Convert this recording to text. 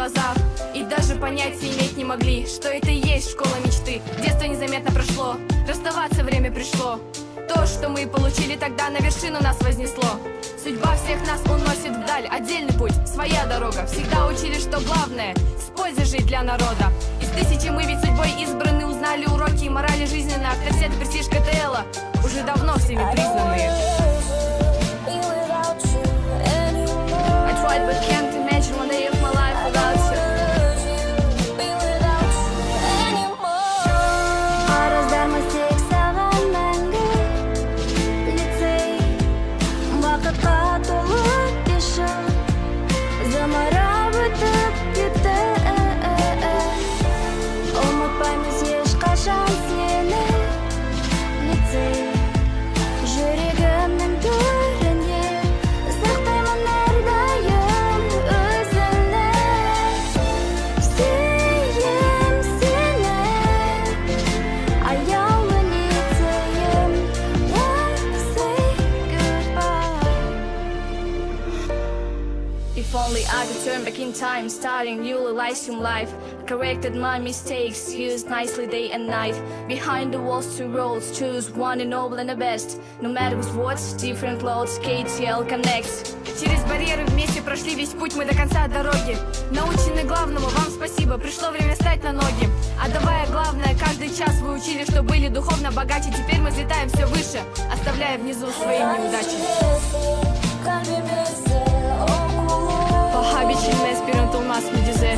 глазах. И даже понятия иметь не могли, что это и есть школа мечты. Детство незаметно прошло, расставаться время пришло. То, что мы получили тогда, на вершину нас вознесло. Судьба всех нас уносит вдаль, отдельный путь, своя дорога. Всегда учили, что главное — с пользой жить для народа. Из тысячи мы ведь судьбой избраны, узнали уроки и морали жизненные. Авторитет и престиж КТЛ уже давно всеми признанные. I tried but can't imagine one day of my life without you. Араздармыз тек саған мәңгі. Лицей уақытқа толы бес жыл зымырап өтіп кетті. Ұмытпаймыз ешқашан сені. Лицей жүрегімнің төріне сақтаймын әрдайым өзіңді. Сүйем сені, аяулы лицейім. Won't say goodbye. If only I could turn back in time, starting new Elysium life. I corrected my mistakes, used nicely day and night. Behind the walls, two roads, choose one and noble and the best. No matter what, different clothes, KTL connects. Через барьеры вместе прошли весь путь мы до конца дороги. Научены главному, вам спасибо, пришло время встать на ноги. Отдавая главное, каждый час вы учили, что были духовно богаче. Теперь мы взлетаем все выше, оставляя внизу свои неудачи. Paha biçilmez bir unutulmaz mucize.